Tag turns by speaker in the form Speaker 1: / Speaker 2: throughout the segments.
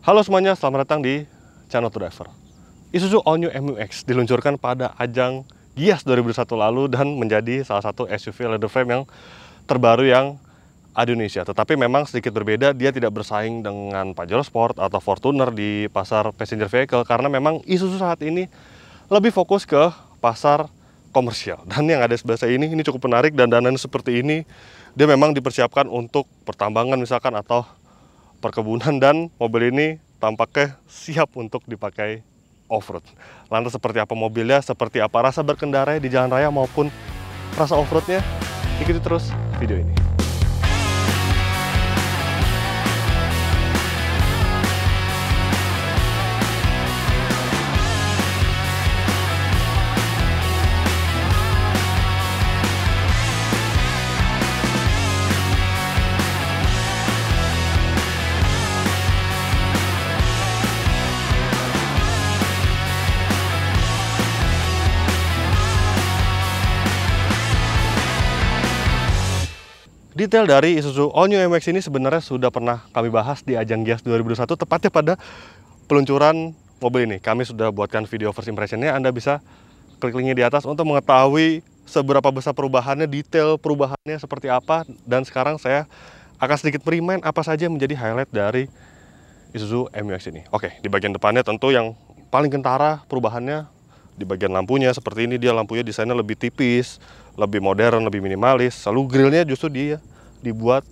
Speaker 1: Halo semuanya, selamat datang di Channel to Driver. Isuzu All New MU-X diluncurkan pada ajang Gias 2021 lalu dan menjadi salah satu SUV leather frame yang terbaru yang ada di Indonesia. Tetapi memang sedikit berbeda, dia tidak bersaing dengan Pajero Sport atau Fortuner di pasar passenger vehicle karena memang Isuzu saat ini lebih fokus ke pasar komersial. Dan yang ada di sebelah saya ini cukup menarik, dan dananya seperti ini dia memang dipersiapkan untuk pertambangan misalkan atau perkebunan, dan mobil ini tampaknya siap untuk dipakai off-road. Lantas seperti apa mobilnya, seperti apa rasa berkendara di jalan raya maupun rasa off-roadnya, ikuti terus video ini. Detail dari Isuzu All New MU-X ini sebenarnya sudah pernah kami bahas di ajang Gias 2021, tepatnya pada peluncuran mobil ini. Kami sudah buatkan video first impression-nya, Anda bisa klik linknya di atas untuk mengetahui seberapa besar perubahannya, detail perubahannya seperti apa. Dan sekarang saya akan sedikit merimain apa saja yang menjadi highlight dari Isuzu MU-X ini. Oke, di bagian depannya tentu yang paling kentara perubahannya di bagian lampunya. Seperti ini, dia lampunya desainnya lebih tipis, lebih modern, lebih minimalis. Lalu grillnya justru dia dibuat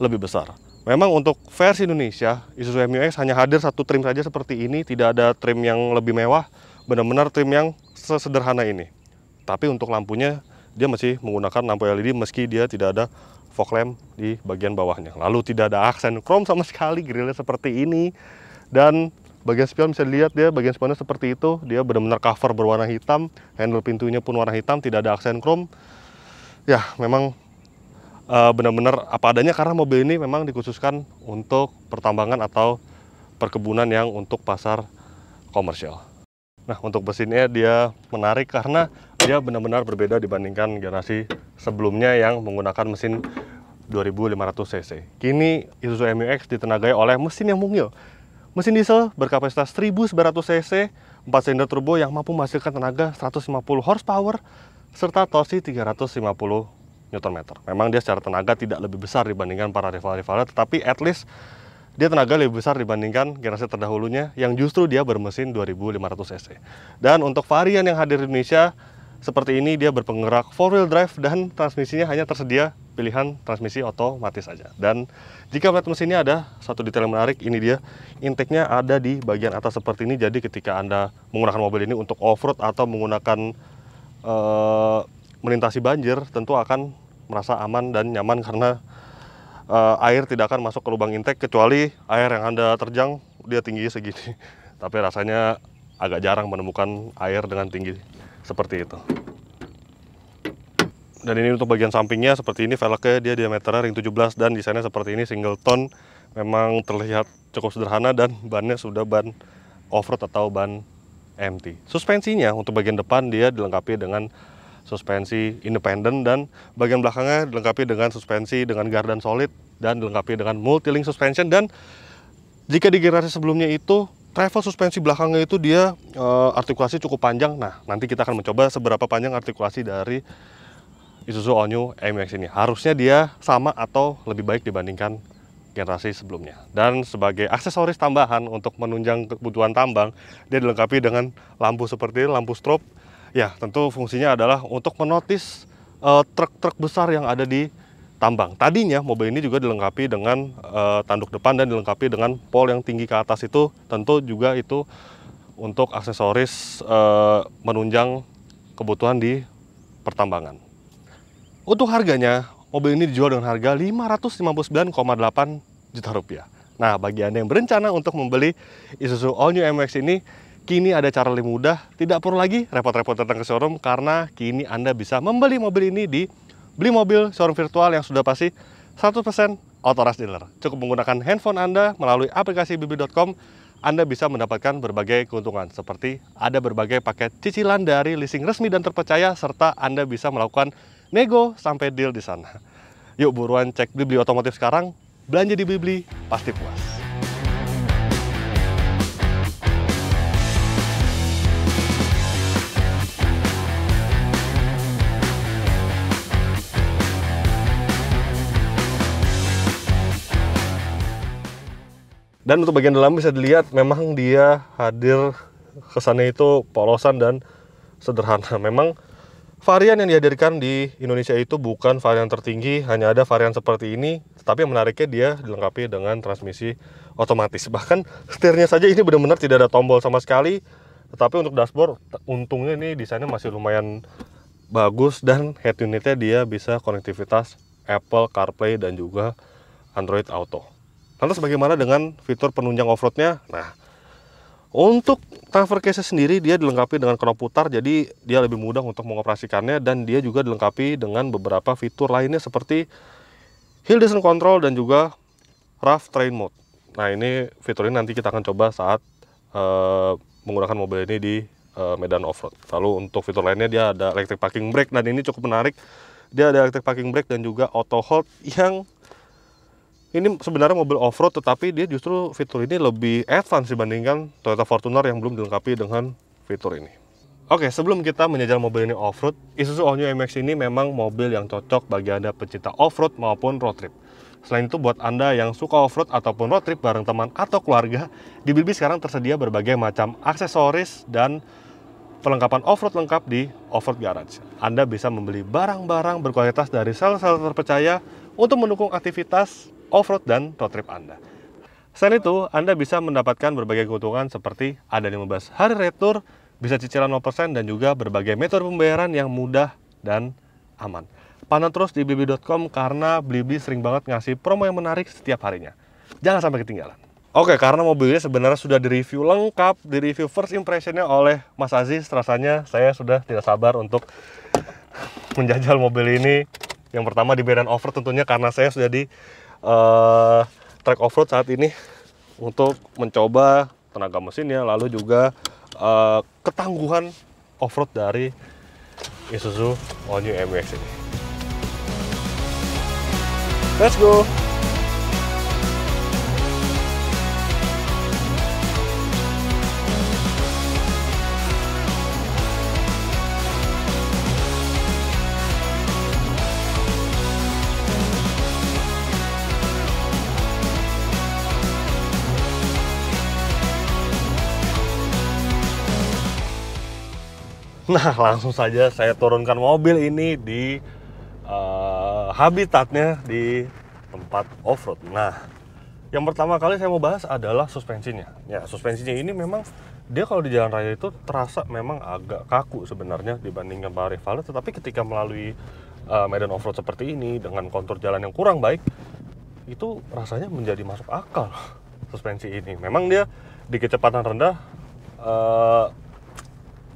Speaker 1: lebih besar. Memang untuk versi Indonesia, Isuzu MU-X hanya hadir satu trim saja seperti ini, tidak ada trim yang lebih mewah, benar-benar trim yang sesederhana ini. Tapi untuk lampunya, dia masih menggunakan lampu LED meski dia tidak ada fog lamp di bagian bawahnya. Lalu tidak ada aksen chrome sama sekali, grillnya seperti ini. Dan bagian spion bisa dilihat, dia bagian spionnya seperti itu, dia benar-benar cover berwarna hitam, handle pintunya pun warna hitam, tidak ada aksen chrome. Ya, memang benar-benar apa adanya karena mobil ini memang dikhususkan untuk pertambangan atau perkebunan yang untuk pasar komersial. Nah, untuk mesinnya dia menarik karena dia benar-benar berbeda dibandingkan generasi sebelumnya yang menggunakan mesin 2500 cc. Kini Isuzu MU-X ditenagai oleh mesin yang mungil. Mesin diesel berkapasitas 1900 cc, 4 silinder turbo yang mampu menghasilkan tenaga 150 horsepower serta torsi 350 Nm. Memang dia secara tenaga tidak lebih besar dibandingkan para rival-rivalnya, tetapi at least dia tenaga lebih besar dibandingkan generasi terdahulunya yang justru dia bermesin 2500 cc. Dan untuk varian yang hadir di Indonesia seperti ini, dia berpenggerak 4-wheel drive dan transmisinya hanya tersedia pilihan transmisi otomatis saja. Dan jika melihat mesinnya, ada satu detail yang menarik, ini dia intake-nya ada di bagian atas seperti ini. Jadi ketika Anda menggunakan mobil ini untuk off-road atau menggunakan melintasi banjir, tentu akan merasa aman dan nyaman karena air tidak akan masuk ke lubang intake, kecuali air yang Anda terjang dia tinggi segini. Tapi rasanya agak jarang menemukan air dengan tinggi seperti itu. Dan ini untuk bagian sampingnya seperti ini, velgnya dia diameternya ring 17 dan desainnya seperti ini, single tone. Memang terlihat cukup sederhana dan bannya sudah ban off-road atau ban MT. Suspensinya untuk bagian depan dia dilengkapi dengan suspensi independen, dan bagian belakangnya dilengkapi dengan suspensi dengan gardan solid dan dilengkapi dengan multi-link suspension. Dan jika di generasi sebelumnya itu travel suspensi belakangnya itu dia artikulasi cukup panjang. Nah, nanti kita akan mencoba seberapa panjang artikulasi dari Isuzu All New MU-X ini. Harusnya dia sama atau lebih baik dibandingkan generasi sebelumnya. Dan sebagai aksesoris tambahan untuk menunjang kebutuhan tambang, dia dilengkapi dengan lampu seperti ini, lampu strobe. Ya, tentu fungsinya adalah untuk menotis truk-truk besar yang ada di tambang. Tadinya mobil ini juga dilengkapi dengan tanduk depan dan dilengkapi dengan pol yang tinggi ke atas itu. Tentu juga itu untuk aksesoris menunjang kebutuhan di pertambangan. Untuk harganya, mobil ini dijual dengan harga Rp559,8 juta. Nah, bagi Anda yang berencana untuk membeli Isuzu All New MU-X ini, kini ada cara lebih mudah, tidak perlu lagi repot-repot datang ke showroom karena kini Anda bisa membeli mobil ini di Beli Mobil showroom virtual yang sudah pasti 100% authorized dealer. Cukup menggunakan handphone Anda melalui aplikasi bibli.com, Anda bisa mendapatkan berbagai keuntungan seperti ada berbagai paket cicilan dari leasing resmi dan terpercaya, serta Anda bisa melakukan nego sampai deal di sana. Yuk buruan cek Bibli Otomotif sekarang, belanja di Bibli pasti puas. Dan untuk bagian dalam bisa dilihat memang dia hadir kesannya itu polosan dan sederhana. Memang varian yang dihadirkan di Indonesia itu bukan varian tertinggi, hanya ada varian seperti ini. Tetapi yang menariknya dia dilengkapi dengan transmisi otomatis. Bahkan setirnya saja ini benar-benar tidak ada tombol sama sekali. Tetapi untuk dashboard, untungnya ini desainnya masih lumayan bagus, dan head unitnya dia bisa konektivitas Apple CarPlay dan juga Android Auto. Lantas bagaimana dengan fitur penunjang off-roadnya? Nah, untuk transfer case sendiri dia dilengkapi dengan knop putar, jadi dia lebih mudah untuk mengoperasikannya, dan dia juga dilengkapi dengan beberapa fitur lainnya seperti hill descent control dan juga rough terrain mode. Nah, ini fitur ini nanti kita akan coba saat menggunakan mobil ini di medan off-road. Lalu untuk fitur lainnya dia ada electric parking brake, dan ini cukup menarik. Dia ada electric parking brake dan juga auto hold, yang ini sebenarnya mobil off-road, tetapi dia justru fitur ini lebih advance dibandingkan Toyota Fortuner yang belum dilengkapi dengan fitur ini. Oke, sebelum kita menjajal mobil ini off-road, Isuzu All New MX ini memang mobil yang cocok bagi Anda pecinta off-road maupun road trip. Selain itu, buat Anda yang suka off-road ataupun road trip bareng teman atau keluarga, di Bilbi sekarang tersedia berbagai macam aksesoris dan perlengkapan off-road lengkap di Off-Road Garage. Anda bisa membeli barang-barang berkualitas dari seller-seller terpercaya untuk mendukung aktivitas off-road dan road trip Anda. Selain itu, Anda bisa mendapatkan berbagai keuntungan seperti ada 15 hari retur, bisa cicilan 0% dan juga berbagai metode pembayaran yang mudah dan aman. Pantau terus di blibli.com karena Blibli sering banget ngasih promo yang menarik setiap harinya. Jangan sampai ketinggalan. Oke, karena mobilnya sebenarnya sudah direview lengkap, direview first impressionnya oleh Mas Aziz, rasanya saya sudah tidak sabar untuk menjajal mobil ini. Yang pertama di medan off-road tentunya, karena saya sudah di track off-road saat ini untuk mencoba tenaga mesinnya, lalu juga ketangguhan off-road dari Isuzu All New MX ini. Let's go! Nah, langsung saja saya turunkan mobil ini di habitatnya di tempat off-road. Nah, yang pertama kali saya mau bahas adalah suspensinya. Ya, suspensinya ini memang dia kalau di jalan raya itu terasa memang agak kaku sebenarnya dibandingkan para rivalnya, tetapi ketika melalui medan off-road seperti ini dengan kontur jalan yang kurang baik, itu rasanya menjadi masuk akal suspensi ini. Memang dia di kecepatan rendah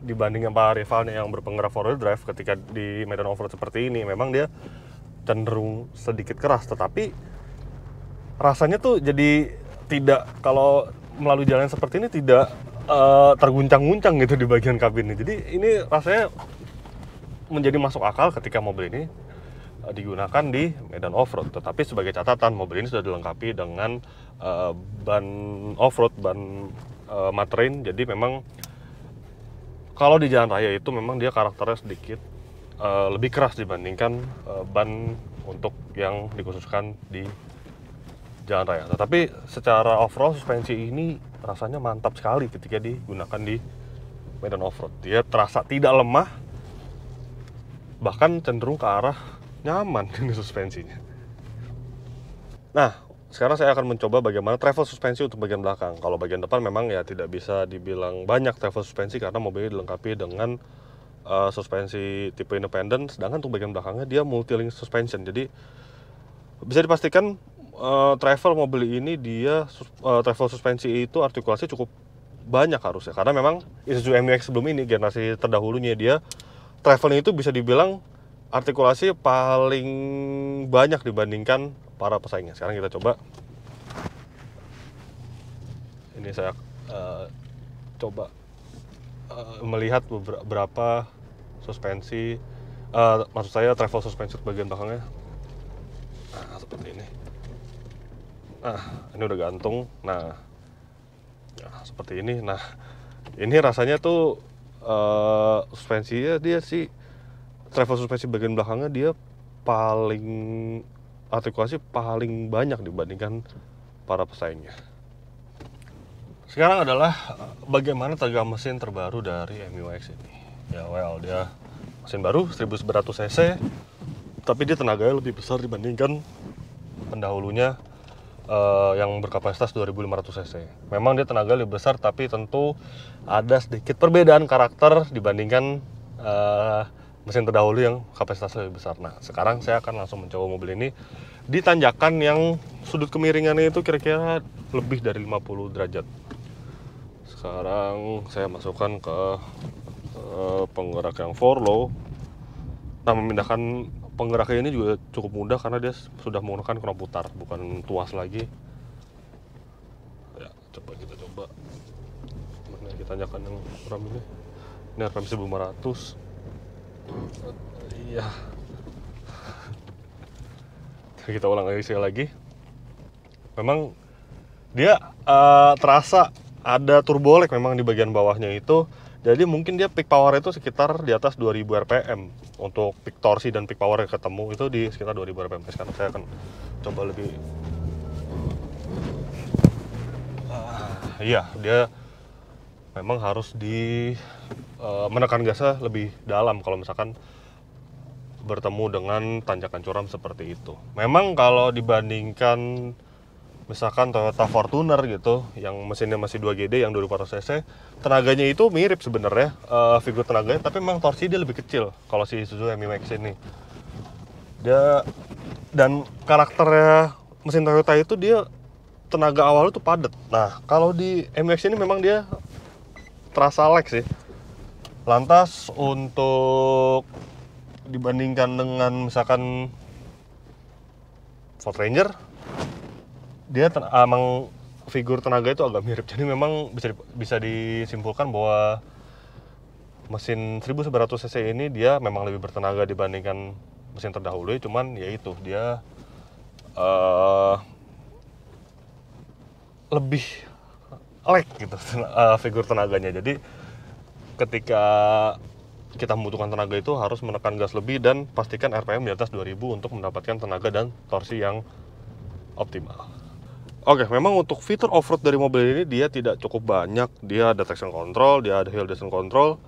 Speaker 1: dibandingkan para rivalnya yang berpenggerak four-wheel drive, ketika di medan off-road seperti ini memang dia cenderung sedikit keras, tetapi rasanya tuh jadi tidak, kalau melalui jalan seperti ini tidak terguncang-guncang gitu di bagian kabin ini. Jadi ini rasanya menjadi masuk akal ketika mobil ini digunakan di medan off-road. Tetapi sebagai catatan, mobil ini sudah dilengkapi dengan ban off-road, ban mud-terrain. Jadi memang kalau di jalan raya itu memang dia karakternya sedikit lebih keras dibandingkan ban untuk yang dikhususkan di jalan raya. Tetapi secara off-road suspensi ini rasanya mantap sekali ketika digunakan di medan off-road. Dia terasa tidak lemah, bahkan cenderung ke arah nyaman ini suspensinya. Nah, sekarang saya akan mencoba bagaimana travel suspensi untuk bagian belakang. Kalau bagian depan memang ya tidak bisa dibilang banyak travel suspensi karena mobilnya dilengkapi dengan suspensi tipe independen. Sedangkan untuk bagian belakangnya dia multi-link suspension. Jadi bisa dipastikan travel mobil ini dia travel suspensi itu artikulasi cukup banyak harusnya. Karena memang Isuzu MU-X sebelum ini, generasi terdahulunya, dia travelnya itu bisa dibilang artikulasi paling banyak dibandingkan para pesaingnya. Sekarang kita coba. Ini saya coba melihat beberapa suspensi, maksud saya travel suspensi bagian belakangnya. Nah, seperti ini. Nah, ini udah gantung. Nah, ya, seperti ini. Nah, ini rasanya tuh suspensinya dia sih, travel suspensi bagian belakangnya dia paling artikulasi paling banyak dibandingkan para pesaingnya. sekarang adalah bagaimana tenaga mesin terbaru dari MU-X ini. Ya dia mesin baru 1100 cc, tapi dia tenaganya lebih besar dibandingkan pendahulunya yang berkapasitas 2500 cc. Memang dia tenaga lebih besar, tapi tentu ada sedikit perbedaan karakter dibandingkan mesin terdahulu yang kapasitasnya lebih besar. Nah, sekarang saya akan langsung mencoba mobil ini di tanjakan yang sudut kemiringannya itu kira-kira lebih dari 50 derajat. Sekarang saya masukkan ke penggerak yang 4-low. Nah, memindahkan penggeraknya ini juga cukup mudah karena dia sudah menggunakan knop putar, bukan tuas lagi. Ya, coba kita coba. Mana kita tanjakan yang RAM ini? Ini RAM 1500. Iya. Kita ulang lagi sekali lagi. Memang dia terasa ada turbo lag memang di bagian bawahnya itu. Jadi mungkin dia peak power itu sekitar di atas 2000 rpm. Untuk peak torsi dan peak power yang ketemu itu di sekitar 2000 rpm. Sekarang saya akan coba lebih. Iya, dia memang harus menekan gasnya lebih dalam kalau misalkan bertemu dengan tanjakan curam seperti itu. Memang kalau dibandingkan misalkan Toyota Fortuner gitu yang mesinnya masih 2GD yang 2400 cc, tenaganya itu mirip sebenarnya figur tenaganya, tapi memang torsi dia lebih kecil kalau si Isuzu MU-X ini. Dia dan karakternya mesin Toyota itu dia tenaga awal itu padat. Nah, kalau di MU-X ini memang dia terasa lag sih. Lantas untuk dibandingkan dengan misalkan Ford Ranger, dia emang figur tenaga itu agak mirip. Jadi memang bisa disimpulkan bahwa mesin 1100 cc ini dia memang lebih bertenaga dibandingkan mesin terdahulu. Cuman yaitu dia lebih lag gitu figur tenaganya. Jadi ketika kita membutuhkan tenaga itu harus menekan gas lebih dan pastikan RPM di atas 2000 untuk mendapatkan tenaga dan torsi yang optimal. Oke, memang untuk fitur off-road dari mobil ini dia tidak cukup banyak. Dia ada traction control, dia ada hill descent control,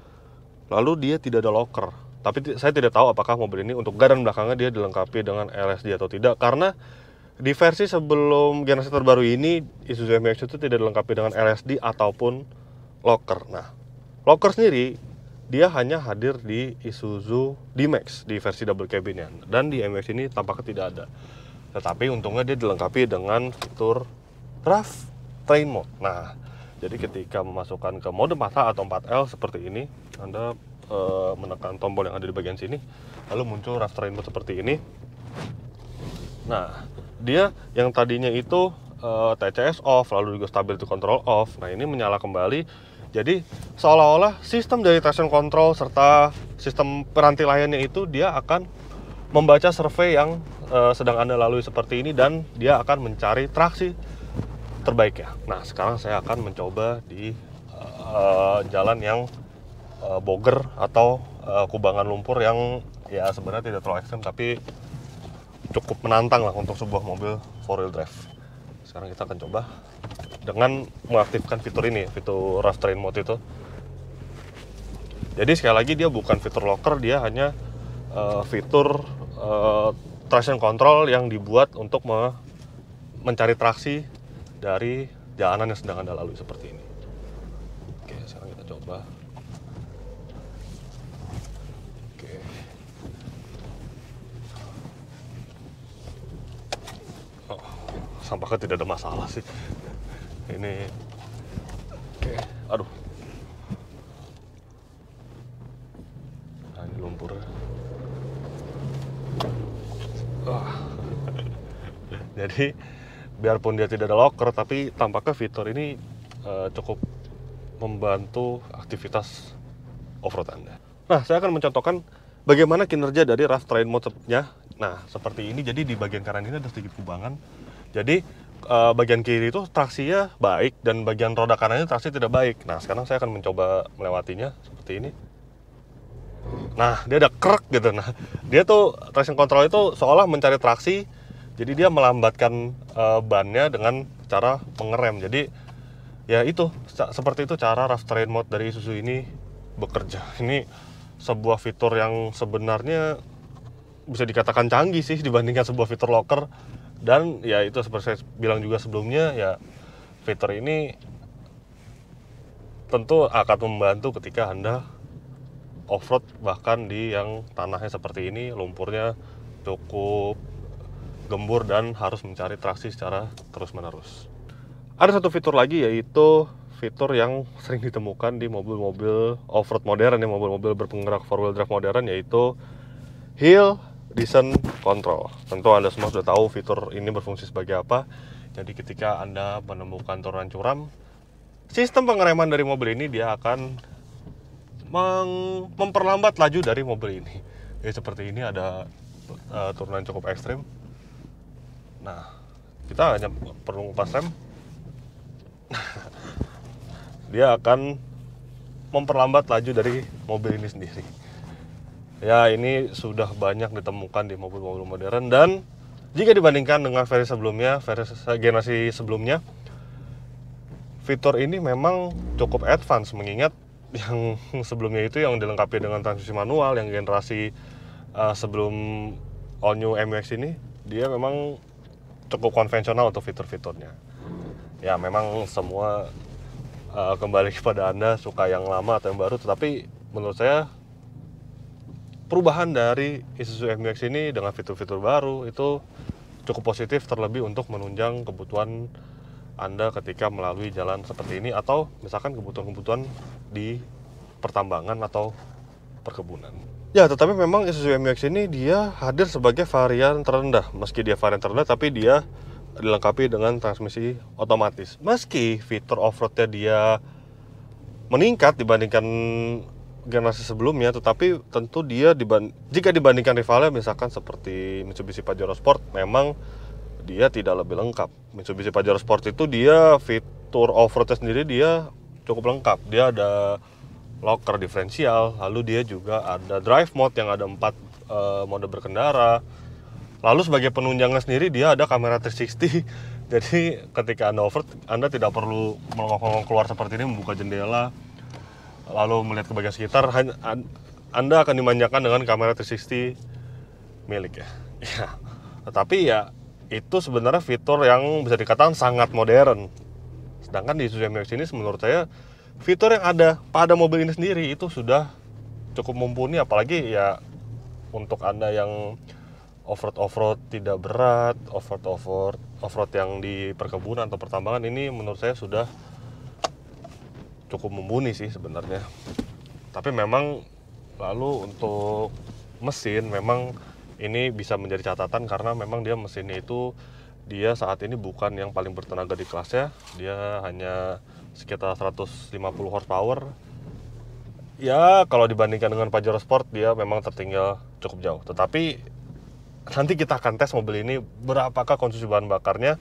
Speaker 1: lalu dia tidak ada locker. Tapi saya tidak tahu apakah mobil ini untuk gardan belakangnya dia dilengkapi dengan LSD atau tidak, karena di versi sebelum generasi terbaru ini Isuzu MU-X itu tidak dilengkapi dengan LSD ataupun locker. Nah, locker sendiri dia hanya hadir di Isuzu D-Max di versi double cabin-nya, dan di MU-X ini tampaknya tidak ada. Tetapi untungnya dia dilengkapi dengan fitur Rough Terrain Mode. Nah, jadi ketika memasukkan ke mode 4H atau 4L seperti ini, Anda menekan tombol yang ada di bagian sini, lalu muncul Rough Terrain Mode seperti ini. Nah, dia yang tadinya itu TCS off, lalu juga Stability Control off. Nah, ini menyala kembali. Jadi seolah-olah sistem dari traction control serta sistem perantilaiannya itu dia akan membaca survei yang sedang Anda lalui seperti ini, dan dia akan mencari traksi terbaiknya. Nah, sekarang saya akan mencoba di jalan yang boger atau kubangan lumpur yang ya sebenarnya tidak terlalu ekstrem, tapi cukup menantang lah untuk sebuah mobil 4-wheel drive. Sekarang kita akan coba dengan mengaktifkan fitur ini, fitur Rough Terrain Mode itu. Jadi sekali lagi dia bukan fitur locker, dia hanya fitur traction control yang dibuat untuk mencari traksi dari jalanan yang sedang Anda lalui seperti ini. Oke, sekarang kita coba. Oke. Oh, sampahnya tidak ada masalah sih. Ini. Oke, aduh. Nah, ini lumpurnya. Jadi biarpun dia tidak ada locker, tapi tampaknya fitur ini cukup membantu aktivitas off-road Anda. Nah, saya akan mencontohkan bagaimana kinerja dari Rough Terrain Mode-nya. Nah, seperti ini. Jadi di bagian kanan ini ada sedikit kubangan. Jadi bagian kiri itu traksinya baik dan bagian roda kanannya traksi tidak baik. Nah, sekarang saya akan mencoba melewatinya seperti ini. Nah, dia ada krek gitu. Nah, dia tuh traction control itu seolah mencari traksi. Jadi dia melambatkan bannya dengan cara mengerem. Jadi Ya itu, seperti itu cara rough terrain mode dari Isuzu ini bekerja. Ini sebuah fitur yang sebenarnya bisa dikatakan canggih sih dibandingkan sebuah fitur locker. Dan ya itu seperti saya bilang juga sebelumnya, ya fitur ini tentu akan membantu ketika Anda off-road, bahkan di yang tanahnya seperti ini, lumpurnya cukup gembur dan harus mencari traksi secara terus-menerus. Ada satu fitur lagi, yaitu fitur yang sering ditemukan di mobil-mobil off-road modern, ya mobil-mobil berpenggerak 4-wheel drive modern, yaitu Hill Descent Control. Tentu Anda semua sudah tahu fitur ini berfungsi sebagai apa. Jadi ketika Anda menemukan turunan curam, sistem pengereman dari mobil ini dia akan memperlambat laju dari mobil ini. Jadi seperti ini, ada turunan cukup ekstrim. Nah, kita hanya perlu ngupas rem, dia akan memperlambat laju dari mobil ini sendiri. Ya, ini sudah banyak ditemukan di mobil-mobil modern, dan jika dibandingkan dengan versi sebelumnya, versi generasi sebelumnya, fitur ini memang cukup advance, mengingat yang sebelumnya itu yang dilengkapi dengan transmisi manual, yang generasi sebelum all new MX ini, dia memang cukup konvensional untuk fitur-fiturnya. Ya memang semua kembali kepada Anda suka yang lama atau yang baru, tetapi menurut saya perubahan dari Isuzu MX ini dengan fitur-fitur baru itu cukup positif, terlebih untuk menunjang kebutuhan Anda ketika melalui jalan seperti ini, atau misalkan kebutuhan-kebutuhan di pertambangan atau perkebunan. Ya, tetapi memang Isuzu MX ini dia hadir sebagai varian terendah. Meski dia varian terendah, tapi dia dilengkapi dengan transmisi otomatis. Meski fitur off-roadnya dia meningkat dibandingkan generasi sebelumnya, tetapi tentu dia jika dibandingkan rivalnya, misalkan seperti Mitsubishi Pajero Sport, memang dia tidak lebih lengkap. Mitsubishi Pajero Sport itu dia fitur off-roadnya sendiri dia cukup lengkap. Dia ada locker diferensial, lalu dia juga ada drive mode yang ada 4 mode berkendara. Lalu sebagai penunjangnya sendiri dia ada kamera 360. Jadi ketika Anda off-road, Anda tidak perlu melongok-longok keluar seperti ini, membuka jendela lalu melihat ke bagian sekitar. Anda akan dimanjakan dengan kamera 360 milik ya. Tetapi ya itu sebenarnya fitur yang bisa dikatakan sangat modern. Sedangkan di Isuzu MX ini menurut saya fitur yang ada pada mobil ini sendiri itu sudah cukup mumpuni, apalagi ya untuk Anda yang off-road tidak berat, off-road yang di perkebunan atau pertambangan, ini menurut saya sudah cukup mumpuni sih sebenarnya. Tapi memang lalu untuk mesin, memang ini bisa menjadi catatan karena memang dia mesinnya itu dia saat ini bukan yang paling bertenaga di kelasnya. Dia hanya sekitar 150 horsepower. Ya kalau dibandingkan dengan Pajero Sport dia memang tertinggal cukup jauh. Tetapi nanti kita akan tes mobil ini berapakah konsumsi bahan bakarnya.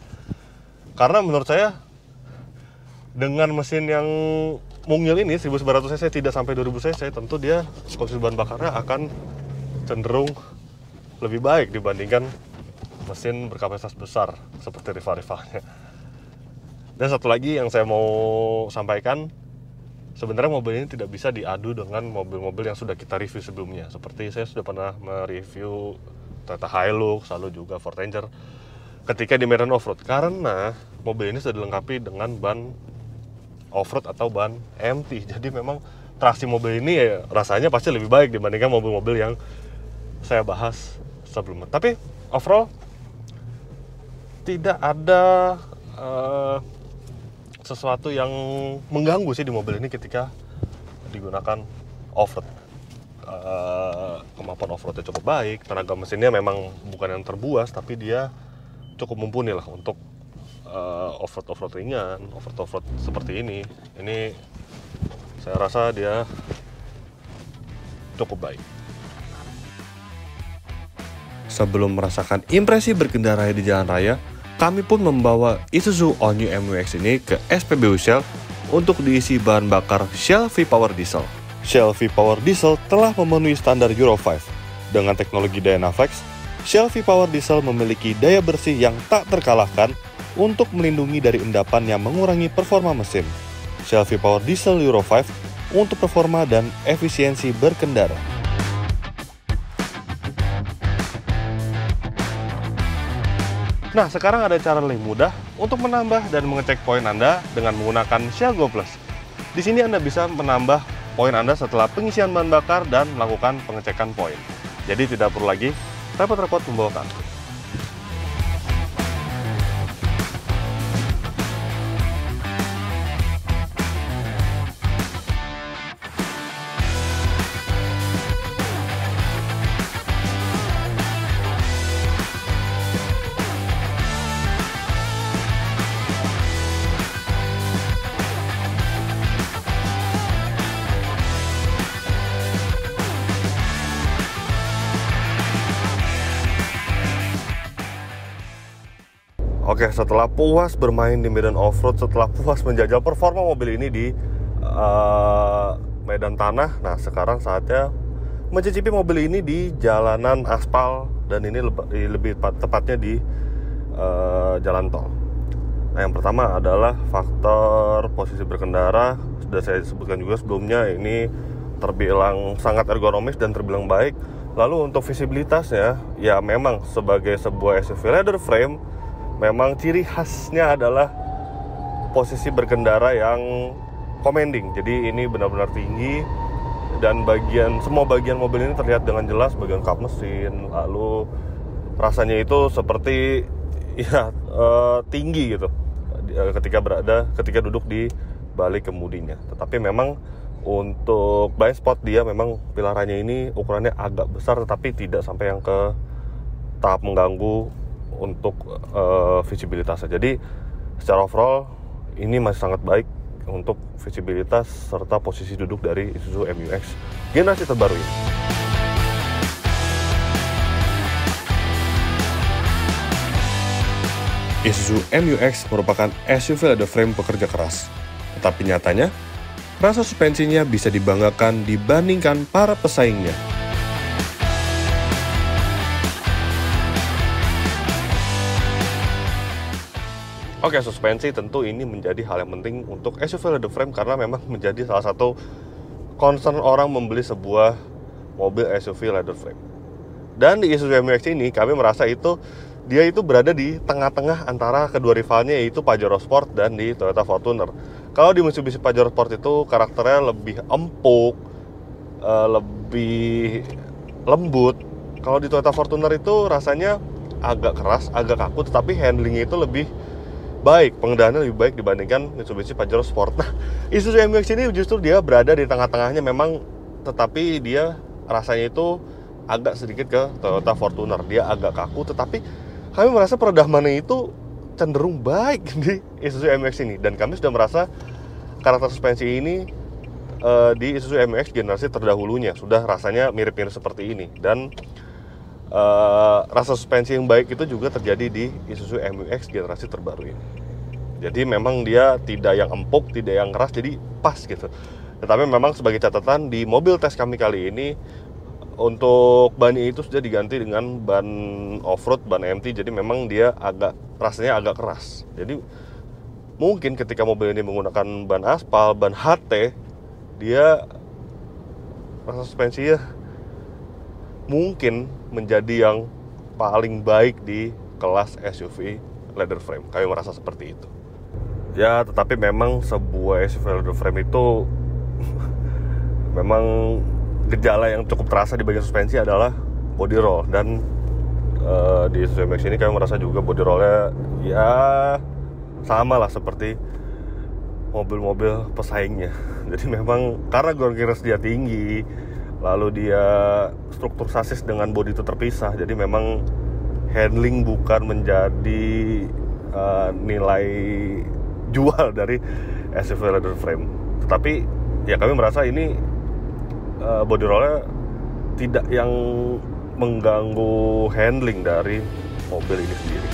Speaker 1: Karena menurut saya dengan mesin yang mungil ini 1900 cc tidak sampai 2000 cc, tentu dia konsumsi bahan bakarnya akan cenderung lebih baik dibandingkan mesin berkapasitas besar seperti rival-rivalnya. Dan satu lagi yang saya mau sampaikan, sebenarnya mobil ini tidak bisa diadu dengan mobil-mobil yang sudah kita review sebelumnya. Seperti saya sudah pernah mereview Toyota Hilux, lalu juga Ford Ranger ketika di medan off-road, karena mobil ini sudah dilengkapi dengan ban off-road atau ban MT. Jadi memang traksi mobil ini ya rasanya pasti lebih baik dibandingkan mobil-mobil yang saya bahas sebelumnya. Tapi overall tidak ada sesuatu yang mengganggu sih di mobil ini ketika digunakan off-road. Kemampuan off-roadnya cukup baik, tenaga mesinnya memang bukan yang terbuas, tapi dia cukup mumpuni lah untuk off-road ringan, off-road seperti ini. Ini saya rasa dia cukup baik. Sebelum merasakan impresi berkendara di jalan raya, kami pun membawa Isuzu All New MX ini ke SPBU Shell untuk diisi bahan bakar Shell V-Power Diesel. Shell V-Power Diesel telah memenuhi standar Euro 5. Dengan teknologi Dynaflex, Shell V-Power Diesel memiliki daya bersih yang tak terkalahkan
Speaker 2: untuk melindungi dari endapan yang mengurangi performa mesin. Shell V-Power Diesel Euro 5 untuk performa dan efisiensi berkendara.
Speaker 1: Nah, sekarang ada cara lebih mudah untuk menambah dan mengecek poin Anda dengan menggunakan Shell Go Plus. Di sini Anda bisa menambah poin Anda setelah pengisian bahan bakar dan melakukan pengecekan poin. Jadi tidak perlu lagi repot-repot membawa kartu. Oke, setelah puas bermain di medan off-road, setelah puas menjajal performa mobil ini di medan tanah, nah sekarang saatnya mencicipi mobil ini di jalanan aspal, dan ini lebih tepatnya di jalan tol. Nah, yang pertama adalah faktor posisi berkendara. Sudah saya sebutkan juga sebelumnya, ini terbilang sangat ergonomis dan terbilang baik. Lalu untuk visibilitasnya, ya memang sebagai sebuah SUV leather frame, memang ciri khasnya adalah posisi berkendara yang commanding. Jadi ini benar-benar tinggi, dan semua bagian mobil ini terlihat dengan jelas, bagian kap mesin, lalu rasanya itu seperti tinggi gitu ketika duduk di balik kemudinya. Tetapi memang untuk blind spot dia memang pilarannya ini ukurannya agak besar, tetapi tidak sampai yang ke tahap mengganggu untuk visibilitasnya. Jadi secara overall ini masih sangat baik untuk visibilitas serta posisi duduk dari Isuzu MU-X generasi terbaru ini.
Speaker 2: Isuzu MU-X merupakan SUV leather frame pekerja keras, tetapi nyatanya rasa suspensinya bisa dibanggakan dibandingkan para pesaingnya.
Speaker 1: Oke, suspensi tentu ini menjadi hal yang penting untuk SUV leather frame, karena memang menjadi salah satu concern orang membeli sebuah mobil SUV leather frame. Dan di Isuzu MU-X ini kami merasa dia itu berada di tengah-tengah antara kedua rivalnya, yaitu Pajero Sport dan di Toyota Fortuner. Kalau di Mitsubishi Pajero Sport itu karakternya lebih empuk, lebih lembut. Kalau di Toyota Fortuner itu rasanya agak keras, agak kaku, tetapi handlingnya itu lebih baik, pengendaliannya lebih baik dibandingkan Mitsubishi Pajero Sport. Nah, Isuzu MU-X ini justru dia berada di tengah-tengahnya memang, tetapi dia rasanya itu agak sedikit ke Toyota Fortuner. Dia agak kaku, tetapi kami merasa peredamannya itu cenderung baik di Isuzu MU-X ini, dan kami sudah merasa karakter suspensi ini di Isuzu MU-X generasi terdahulunya sudah rasanya mirip-mirip seperti ini. Dan rasa suspensi yang baik itu juga terjadi di Isuzu MU-X generasi terbaru ini. Jadi memang dia tidak yang empuk, tidak yang keras, jadi pas gitu. Tetapi memang sebagai catatan, di mobil tes kami kali ini untuk bannya itu sudah diganti dengan ban off-road, ban MT. Jadi memang dia rasanya agak keras. Jadi mungkin ketika mobil ini menggunakan ban aspal, ban HT, dia rasa suspensinya mungkin menjadi yang paling baik di kelas SUV leather frame. Kami merasa seperti itu. Ya, tetapi memang sebuah SUV leather frame itu memang gejala yang cukup terasa di bagian suspensi adalah body roll. Dan di Isuzu MU-X ini kami merasa juga body rollnya ya sama lah seperti mobil-mobil pesaingnya. Jadi memang karena ground clearance dia tinggi, lalu dia struktur sasis dengan bodi itu terpisah, jadi memang handling bukan menjadi nilai jual dari SUV leather frame. Tetapi ya kami merasa ini body rollnya tidak yang mengganggu handling dari mobil ini sendiri.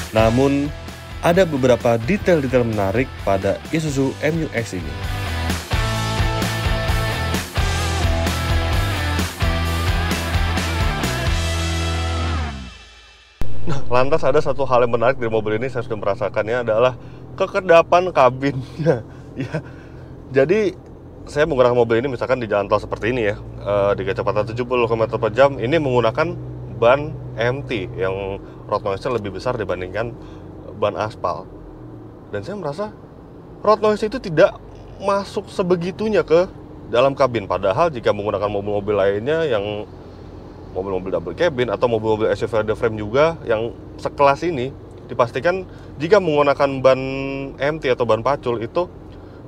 Speaker 2: Namun ada beberapa detail-detail menarik pada Isuzu MU-X ini.
Speaker 1: Lantas ada satu hal yang menarik dari mobil ini, saya sudah merasakannya, adalah kekedapan kabinnya. Ya, jadi saya menggunakan mobil ini misalkan di jalan tol seperti ini ya, di kecepatan 70 km per jam, ini menggunakan ban MT yang road noise-nya lebih besar dibandingkan ban aspal. Dan saya merasa road noise itu tidak masuk sebegitunya ke dalam kabin. Padahal jika menggunakan mobil-mobil lainnya yang mobil-mobil double cabin atau mobil-mobil SUV ada frame juga yang sekelas ini, dipastikan jika menggunakan ban MT atau ban pacul itu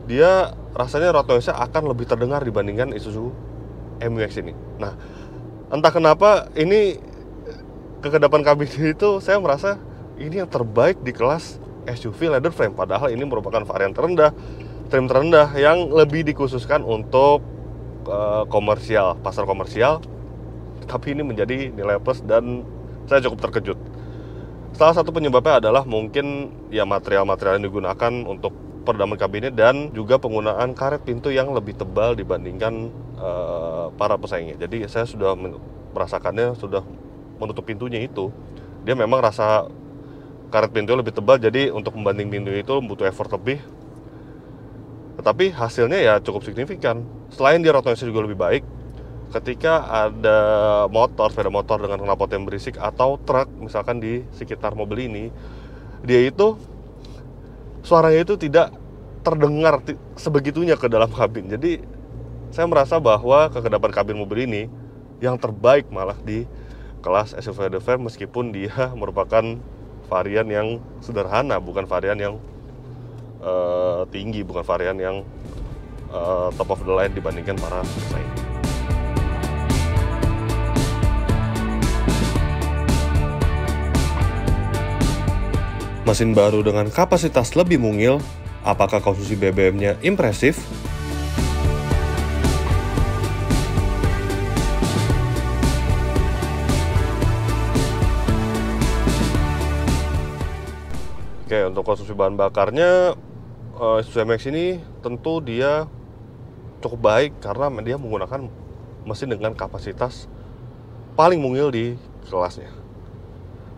Speaker 1: dia rasanya road noise-nya akan lebih terdengar dibandingkan Isuzu MU-X ini. Nah, entah kenapa ini kekedapan kabin itu saya merasa ini yang terbaik di kelas SUV leather frame, padahal ini merupakan varian terendah, trim terendah yang lebih dikhususkan untuk komersial, pasar komersial. Tapi ini menjadi nilai plus dan saya cukup terkejut. Salah satu penyebabnya adalah mungkin ya material-material yang digunakan untuk peredam kabinnya dan juga penggunaan karet pintu yang lebih tebal dibandingkan para pesaingnya. Jadi saya sudah merasakannya, sudah menutup pintunya itu, dia memang rasa karet pintu lebih tebal, jadi untuk membanding pintu itu butuh effort lebih. Tetapi hasilnya ya cukup signifikan. Selain dia road noise juga lebih baik, ketika ada motor, sepeda motor dengan knalpot yang berisik atau truk misalkan di sekitar mobil ini, dia itu suaranya itu tidak terdengar sebegitunya ke dalam kabin. Jadi saya merasa bahwa kekedapan kabin mobil ini yang terbaik malah di kelas SUV frame, meskipun dia merupakan varian yang sederhana, bukan varian yang tinggi, bukan varian yang top of the line dibandingkan para pesaing.
Speaker 2: Mesin baru dengan kapasitas lebih mungil, apakah konsumsi BBM-nya impresif?
Speaker 1: Oke, untuk konsumsi bahan bakarnya Isuzu MU-X ini tentu dia cukup baik karena dia menggunakan mesin dengan kapasitas paling mungil di kelasnya.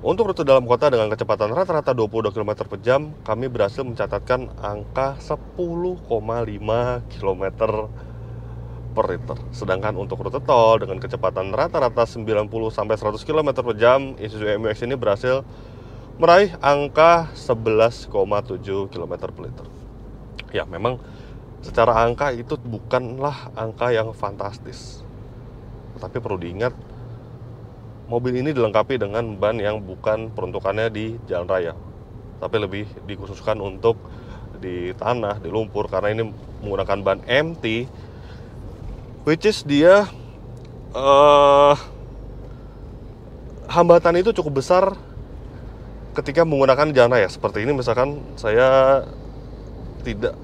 Speaker 1: Untuk rute dalam kota dengan kecepatan rata-rata 22 km per jam, kami berhasil mencatatkan angka 10,5 km per liter. Sedangkan untuk rute tol dengan kecepatan rata-rata 90 sampai 100 km per jam, Isuzu MU-X ini berhasil meraih angka 11,7 km per liter. Ya, memang secara angka itu bukanlah angka yang fantastis. Tetapi perlu diingat, mobil ini dilengkapi dengan ban yang bukan peruntukannya di jalan raya, tapi lebih dikhususkan untuk di tanah, di lumpur, karena ini menggunakan ban MT, which is dia hambatan itu cukup besar ketika menggunakan jalan raya. Seperti ini misalkan saya tidak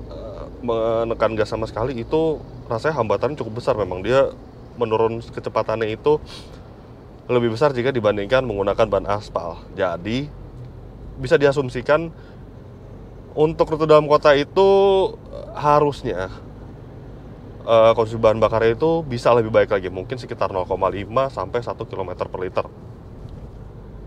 Speaker 1: menekan gas sama sekali, itu rasanya hambatan cukup besar. Memang dia menurun kecepatannya itu lebih besar jika dibandingkan menggunakan ban aspal. Jadi bisa diasumsikan untuk rute dalam kota itu harusnya konsumsi bahan bakarnya itu bisa lebih baik lagi, mungkin sekitar 0,5 sampai 1 km per liter.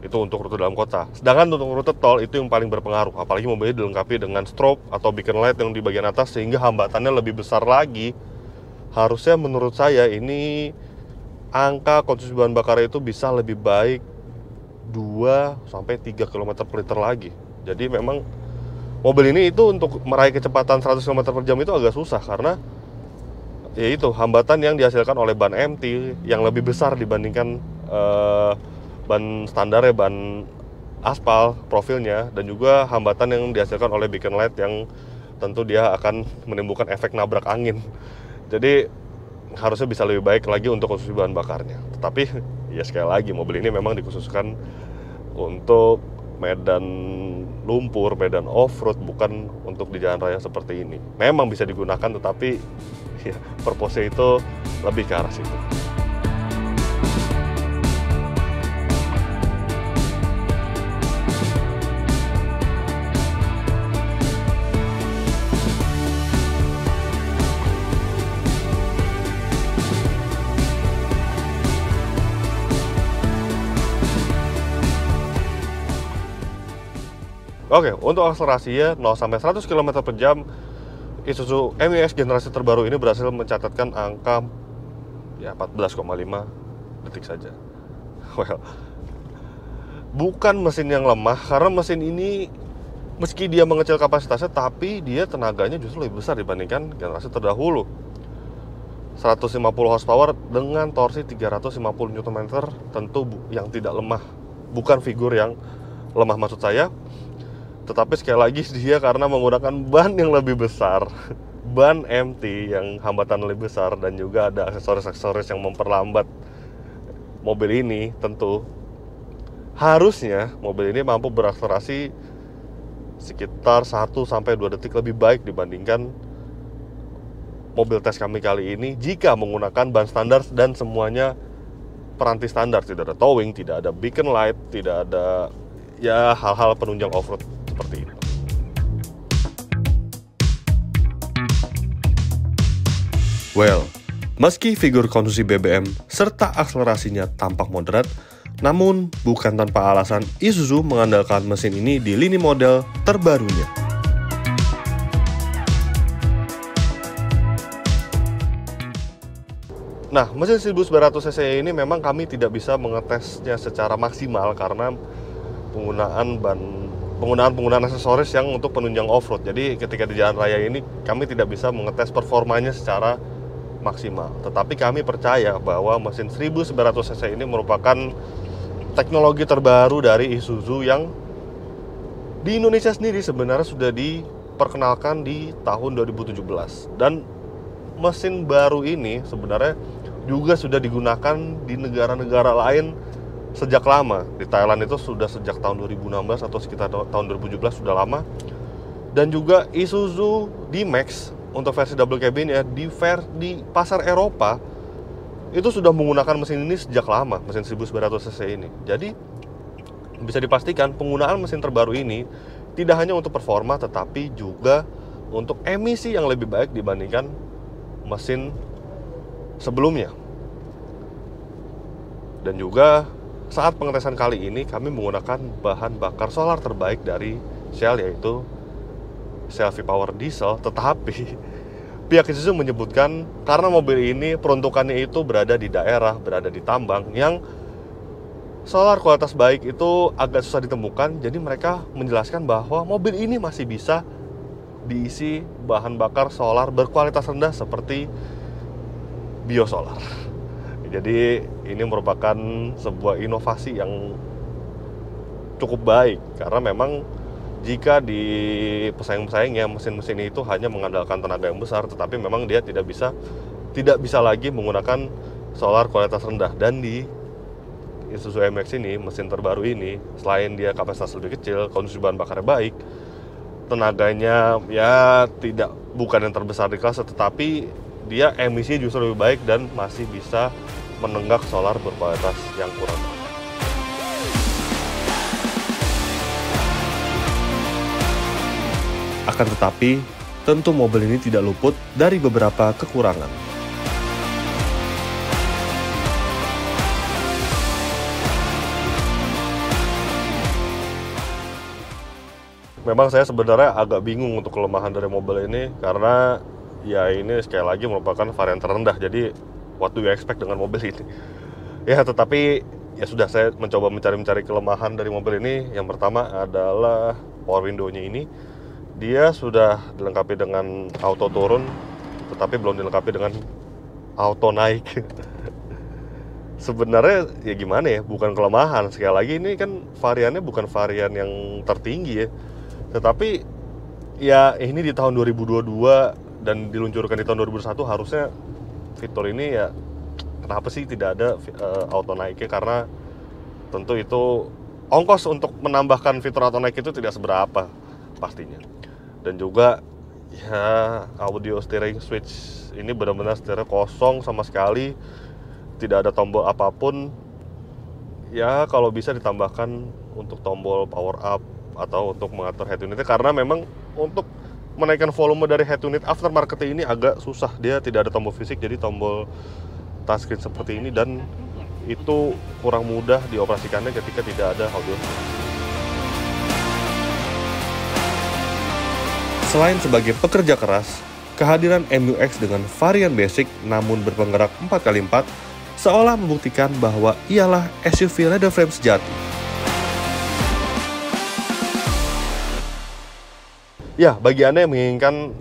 Speaker 1: Itu untuk rute dalam kota. Sedangkan untuk rute tol itu yang paling berpengaruh, apalagi mobilnya dilengkapi dengan strobe atau beacon light yang di bagian atas, sehingga hambatannya lebih besar lagi. Harusnya menurut saya ini angka konsumsi bahan bakar itu bisa lebih baik 2 sampai 3 km per liter lagi. Jadi memang mobil ini itu untuk meraih kecepatan 100 km per jam itu agak susah, karena yaitu hambatan yang dihasilkan oleh ban MT yang lebih besar dibandingkan ban standar ya, ban aspal profilnya, dan juga hambatan yang dihasilkan oleh beacon light yang tentu dia akan menimbulkan efek nabrak angin. Jadi harusnya bisa lebih baik lagi untuk konsumsi bahan bakarnya. Tetapi ya sekali lagi, mobil ini memang dikhususkan untuk medan lumpur, medan off-road, bukan untuk di jalan raya seperti ini. Memang bisa digunakan, tetapi ya purpose-nya itu lebih ke arah situ. Oke, untuk akselerasinya 0 sampai 100 km per jam, Isuzu MU-X generasi terbaru ini berhasil mencatatkan angka ya 14,5 detik saja. Well, bukan mesin yang lemah, karena mesin ini meski dia mengecil kapasitasnya, tapi dia tenaganya justru lebih besar dibandingkan generasi terdahulu. 150 horsepower dengan torsi 350 Nm, tentu yang tidak lemah. Bukan figur yang lemah maksud saya, tetapi sekali lagi dia karena menggunakan ban yang lebih besar, ban MT yang hambatan lebih besar, dan juga ada aksesoris-aksesoris yang memperlambat mobil ini. Tentu harusnya mobil ini mampu berakselerasi sekitar 1-2 detik lebih baik dibandingkan mobil tes kami kali ini jika menggunakan ban standar dan semuanya peranti standar. Tidak ada towing, tidak ada beacon light, tidak ada ya hal-hal penunjang off-road seperti itu.
Speaker 2: Well, meski figur konsumsi BBM serta akselerasinya tampak moderat, namun bukan tanpa alasan Isuzu mengandalkan mesin ini di lini model terbarunya.
Speaker 1: Nah, mesin 1900 cc ini memang kami tidak bisa mengetesnya secara maksimal karena penggunaan aksesoris yang untuk penunjang off-road. Jadi ketika di jalan raya ini kami tidak bisa mengetes performanya secara maksimal. Tetapi kami percaya bahwa mesin 1900 cc ini merupakan teknologi terbaru dari Isuzu yang di Indonesia sendiri sebenarnya sudah diperkenalkan di tahun 2017. Dan mesin baru ini sebenarnya juga sudah digunakan di negara-negara lain sejak lama. Di Thailand itu sudah sejak tahun 2016 atau sekitar tahun 2017, sudah lama. Dan juga Isuzu D-Max untuk versi double cabin ya di pasar Eropa itu sudah menggunakan mesin ini sejak lama, mesin 1900 cc ini. Jadi bisa dipastikan penggunaan mesin terbaru ini tidak hanya untuk performa tetapi juga untuk emisi yang lebih baik dibandingkan mesin sebelumnya. Dan juga saat pengetesan kali ini kami menggunakan bahan bakar solar terbaik dari Shell, yaitu Shell V-Power Diesel. Tetapi pihak Isuzu menyebutkan karena mobil ini peruntukannya itu berada di daerah, berada di tambang yang solar kualitas baik itu agak susah ditemukan. Jadi mereka menjelaskan bahwa mobil ini masih bisa diisi bahan bakar solar berkualitas rendah seperti biosolar. Jadi ini merupakan sebuah inovasi yang cukup baik karena memang jika di pesaing-pesaingnya mesin-mesin itu hanya mengandalkan tenaga yang besar, tetapi memang dia tidak bisa lagi menggunakan solar kualitas rendah. Dan di Isuzu MX ini, mesin terbaru ini, selain dia kapasitas lebih kecil, konsumsi bahan bakarnya baik, tenaganya ya bukan yang terbesar di kelas, tetapi dia emisi justru lebih baik dan masih bisa menenggak solar berkualitas yang kurang.
Speaker 2: Akan tetapi, tentu mobil ini tidak luput dari beberapa kekurangan.
Speaker 1: Memang saya sebenarnya agak bingung untuk kelemahan dari mobil ini karena ya ini sekali lagi merupakan varian terendah. Jadi what do you expect dengan mobil ini? Ya, tetapi ya sudah, saya mencoba mencari kelemahan dari mobil ini. Yang pertama adalah power window-nya ini. Dia sudah dilengkapi dengan auto turun, tetapi belum dilengkapi dengan auto naik. Sebenarnya ya gimana ya, bukan kelemahan. Sekali lagi ini kan variannya bukan varian yang tertinggi ya. Tetapi ya ini di tahun 2022 dan diluncurkan di tahun 2021, harusnya fitur ini ya kenapa sih tidak ada auto naiknya, karena tentu itu ongkos untuk menambahkan fitur auto naik itu tidak seberapa pastinya. Dan juga ya audio steering switch ini benar-benar setirnya kosong sama sekali, tidak ada tombol apapun. Ya kalau bisa ditambahkan untuk tombol power up atau untuk mengatur head unitnya, karena memang untuk menaikkan volume dari head unit aftermarket ini agak susah. Dia tidak ada tombol fisik, jadi tombol touchscreen seperti ini, dan itu kurang mudah dioperasikannya ketika tidak ada audio.
Speaker 2: Selain sebagai pekerja keras, kehadiran MU-X dengan varian basic namun berpenggerak 4x4 seolah membuktikan bahwa ialah SUV leather frame sejati.
Speaker 1: Ya, bagi Anda yang menginginkan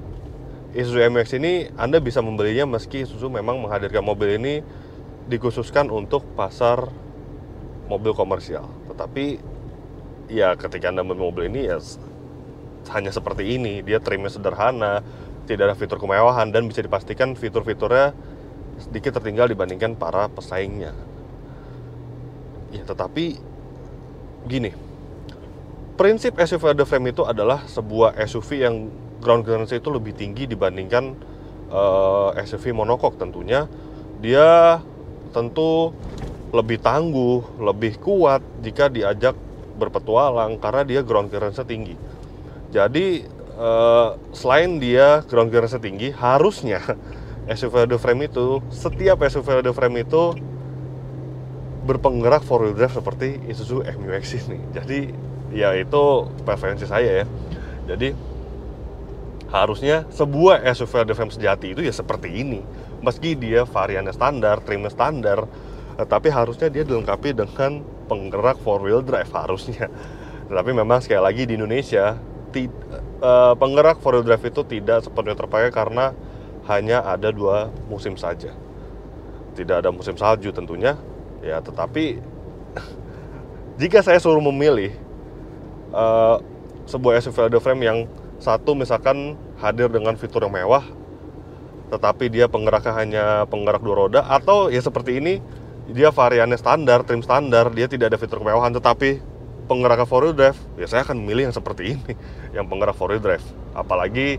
Speaker 1: Isuzu MU-X ini, Anda bisa membelinya meski Isuzu memang menghadirkan mobil ini dikhususkan untuk pasar mobil komersial. Tetapi ya ketika Anda membeli mobil ini ya hanya seperti ini, dia trimnya sederhana, tidak ada fitur kemewahan, dan bisa dipastikan fitur-fiturnya sedikit tertinggal dibandingkan para pesaingnya. Ya, tetapi gini, prinsip SUV leather frame itu adalah sebuah SUV yang ground clearance itu lebih tinggi dibandingkan SUV monocoque. Tentunya dia tentu lebih tangguh, lebih kuat jika diajak berpetualang karena dia ground clearance tinggi. Jadi selain dia ground clearance tinggi, harusnya SUV leather frame itu, setiap SUV leather frame itu berpenggerak 4-wheel drive seperti Isuzu MU-X ini. Jadi ya itu preferensi saya ya. Jadi harusnya sebuah SUV leather frame sejati itu ya seperti ini. Meski dia variannya standar, trimnya standar, tapi harusnya dia dilengkapi dengan penggerak 4-wheel drive harusnya. Tetapi memang sekali lagi di Indonesia penggerak 4-wheel drive itu tidak sepenuhnya terpakai karena hanya ada 2 musim saja. Tidak ada musim salju tentunya. Ya, tetapi jika saya suruh memilih sebuah SUV leather frame yang satu misalkan hadir dengan fitur yang mewah, tetapi dia penggeraknya hanya penggerak 2 roda, atau ya seperti ini, dia variannya standar, trim standar, dia tidak ada fitur kemewahan, tetapi penggeraknya 4-wheel drive, ya saya akan memilih yang seperti ini, yang penggerak 4-wheel drive. Apalagi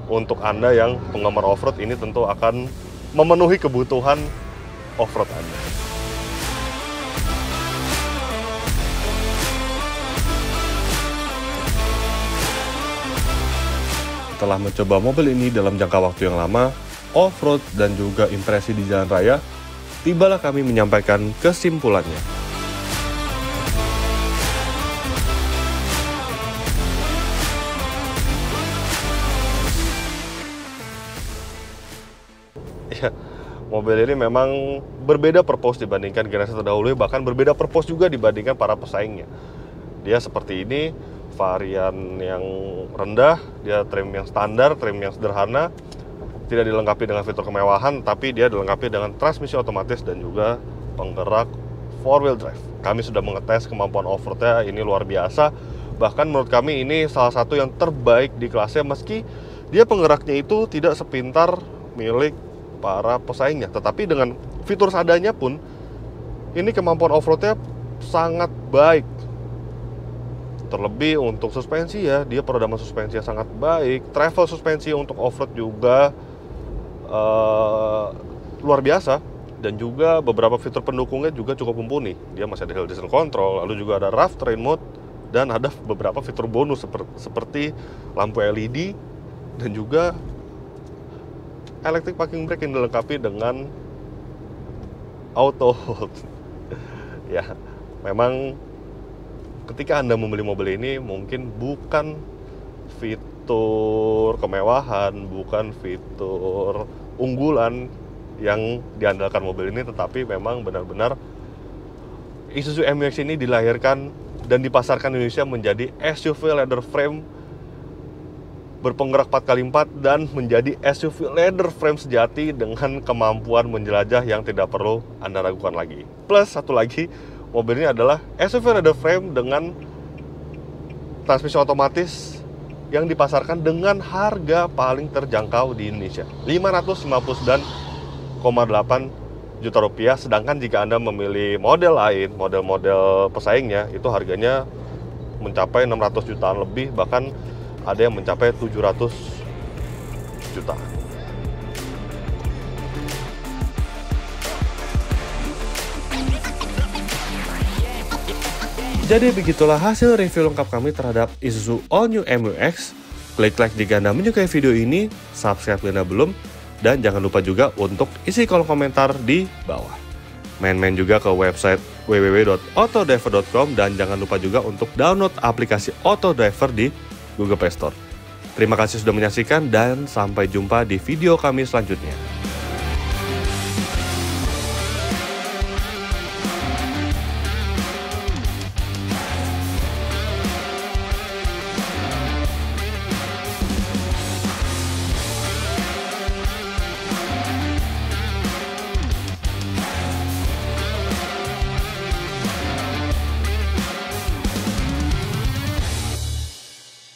Speaker 1: untuk Anda yang penggemar off-road, ini tentu akan memenuhi kebutuhan off-road Anda.
Speaker 2: Setelah mencoba mobil ini dalam jangka waktu yang lama, off-road dan juga impresi di jalan raya, tibalah kami menyampaikan kesimpulannya.
Speaker 1: Ya, mobil ini memang berbeda purpose dibandingkan generasi terdahulu, bahkan berbeda purpose juga dibandingkan para pesaingnya. Dia seperti ini, varian yang rendah, dia trim yang standar, trim yang sederhana, tidak dilengkapi dengan fitur kemewahan, tapi dia dilengkapi dengan transmisi otomatis dan juga penggerak 4-wheel drive. Kami sudah mengetes kemampuan off-roadnya, ini luar biasa. Bahkan menurut kami ini salah satu yang terbaik di kelasnya, meski dia penggeraknya itu tidak sepintar milik para pesaingnya. Tetapi dengan fitur seadanya pun, ini kemampuan off-roadnya sangat baik. Terlebih untuk suspensi ya, dia peredaman suspensi yang sangat baik. Travel suspensi untuk off-road juga luar biasa. Dan juga beberapa fitur pendukungnya juga cukup mumpuni. Dia masih ada hill descent control, lalu juga ada rough terrain mode, dan ada beberapa fitur bonus seperti lampu LED dan juga electric parking brake yang dilengkapi dengan auto hold. Ya, memang ketika Anda membeli mobil ini mungkin bukan fitur kemewahan, bukan fitur unggulan yang diandalkan mobil ini, tetapi memang benar-benar Isuzu MU-X ini dilahirkan dan dipasarkan di Indonesia menjadi SUV leather frame berpenggerak 4x4 dan menjadi SUV leather frame sejati dengan kemampuan menjelajah yang tidak perlu Anda ragukan lagi. Plus satu lagi, mobil ini adalah SUV leather frame dengan transmisi otomatis yang dipasarkan dengan harga paling terjangkau di Indonesia, 559,8 juta rupiah. Sedangkan jika Anda memilih model lain, model-model pesaingnya, itu harganya mencapai 600 jutaan lebih, bahkan ada yang mencapai 700 juta.
Speaker 2: Jadi begitulah hasil review lengkap kami terhadap Isuzu All New MU-X. Klik like jika Anda menyukai video ini, subscribe jika Anda belum, dan jangan lupa juga untuk isi kolom komentar di bawah. Main-main juga ke website www.autodriver.com, dan jangan lupa juga untuk download aplikasi Autodriver di Google Play Store. Terima kasih sudah menyaksikan dan sampai jumpa di video kami selanjutnya.